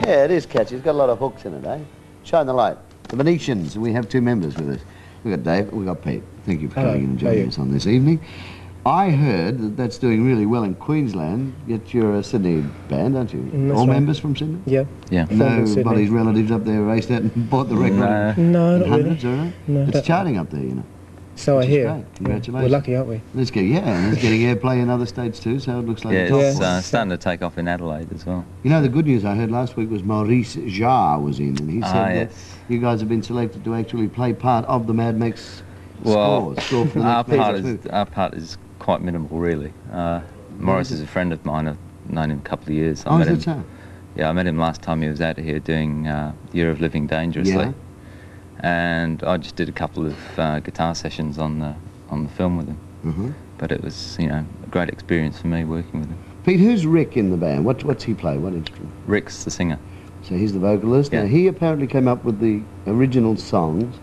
Yeah, it is catchy. It's got a lot of hooks in it, eh? Shine the light. The Venetians, we have two members with us. We've got Dave, we've got Pete. Thank you for coming in and joining us on this evening. I heard that that's doing really well in Queensland, yet you're a Sydney band, aren't you? All members from Sydney? Yeah. Yeah. Nobody's relatives up there raced out and bought the record? No, not hundreds, really. Or no? No, it's charting up there, you know. So I hear. Great. Congratulations. We're lucky, aren't we? Let's go, yeah, and it's getting airplay in other states too, so it looks like it's starting to take off in Adelaide as well. You know, the good news I heard last week was Maurice Jarre was in, and he said that you guys have been selected to actually play part of the Mad Max score for the our part is quite minimal, really. Maurice is a friend of mine. I've known him a couple of years. Oh, is that so? Yeah, I met him last time he was out here doing Year of Living Dangerously. Yeah. And I just did a couple of guitar sessions on the film with him. But it was, you know, a great experience for me working with him. Pete, who's Rick in the band? What's he play? What instrument? Rick's the singer. So he's the vocalist. Yeah. Now he apparently came up with the original songs,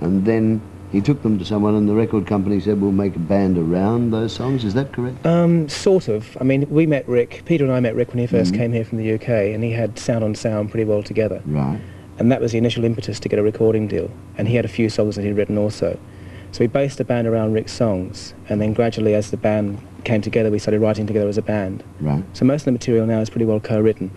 and then he took them to someone, and the record company said, "We'll make a band around those songs." Is that correct? Sort of. I mean, we met Rick. Peter and I met Rick when he first came here from the UK, and he had Sound on Sound pretty well together. Right. And that was the initial impetus to get a recording deal. And he had a few songs that he'd written also. So we based the band around Rick's songs, and then gradually as the band came together, we started writing together as a band. Right. So most of the material now is pretty well co-written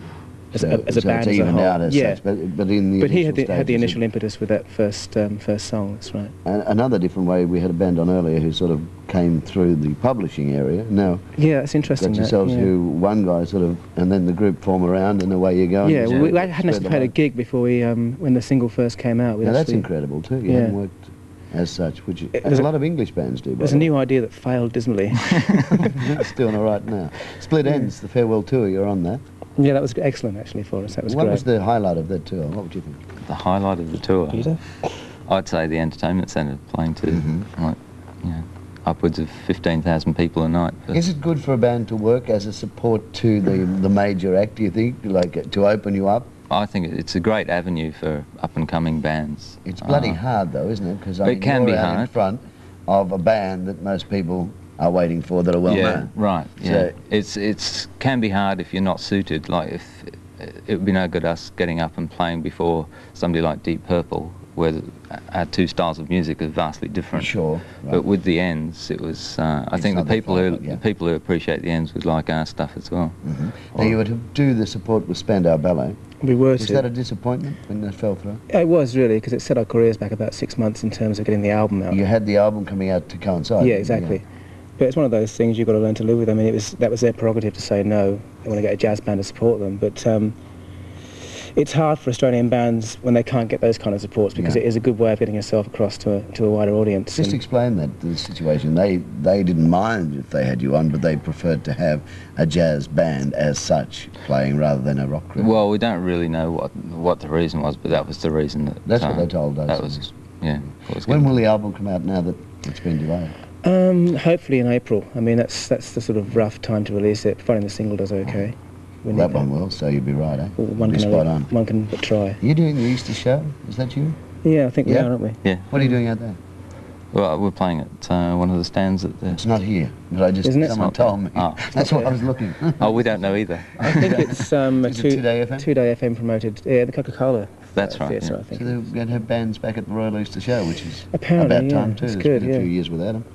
as a band as a whole. Out as such, but in the he had the initial impetus with that first song, that's right. Another different way, we had a band on earlier who sort of came through the publishing area. Now, yeah, it's interesting. Got yourselves who one guy sort of, and then the group form around, and away you go. Yeah, we hadn't actually played a gig before we when the single first came out. Now that's incredible too. You hadn't worked as such, which a lot of English bands do. There's a new idea that failed dismally. It's doing all right now. Split Ends, the farewell tour. You're on that. Yeah, that was excellent actually for us. That was great. What was the highlight of that tour? What would you think? The highlight of the tour? Peter? I'd say the entertainment centre playing to, like, you know, upwards of 15,000 people a night. Is it good for a band to work as a support to the major act, do you think, like to open you up? I think it's a great avenue for up-and-coming bands. It's bloody hard though, isn't it? Because it can be hard. In front of a band that most people are waiting for that are well known. Right. Yeah, so it's can be hard if you're not suited. Like if it would be no good us getting up and playing before somebody like Deep Purple, where our two styles of music are vastly different. Sure. Right. But with the Ends, it was. I think the people who appreciate the Ends would like our stuff as well. Now you were to do the support with Spandau Ballet. We were. Was that a disappointment when that fell through? It was really, because it set our careers back about 6 months in terms of getting the album out. You had the album coming out to coincide. Yeah, exactly. But it's one of those things you've got to learn to live with. I mean, that was their prerogative to say no. They want to get a jazz band to support them, but it's hard for Australian bands when they can't get those kind of supports, because it is a good way of getting yourself across to a wider audience. Just explain that, the situation. They didn't mind if they had you on, but they preferred to have a jazz band as such playing rather than a rock group. Well, we don't really know what the reason was, but that was the reason. That's what they told us. That was, yeah. When will the album come out now that it's been delayed? Hopefully in April. I mean, that's the sort of rough time to release it, providing the single does okay. Well, that one will, so you'll be right, eh? Well, one can but try. Are you doing the Easter show? Is that you? Yeah, I think we are, aren't we? Yeah. What are you doing out there? Well, we're playing at one of the stands at the... It's not here, but someone told me. Oh. That's why I was looking. Oh, we don't know either. I think it's a two-day FM? Two-day FM promoted, the Coca-Cola. That's right. Theatre, Yeah. I think. So they're going to have bands back at the Royal Easter Show, which is apparently, about time too. It's There's good, been a few years without them.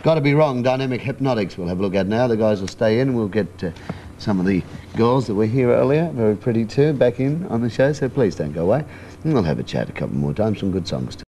Got to be wrong. Dynamic Hypnotics we'll have a look at now. The guys will stay in. We'll get some of the girls that were here earlier, very pretty too, back in on the show. So please don't go away. And we'll have a chat a couple more times. Some good songs too.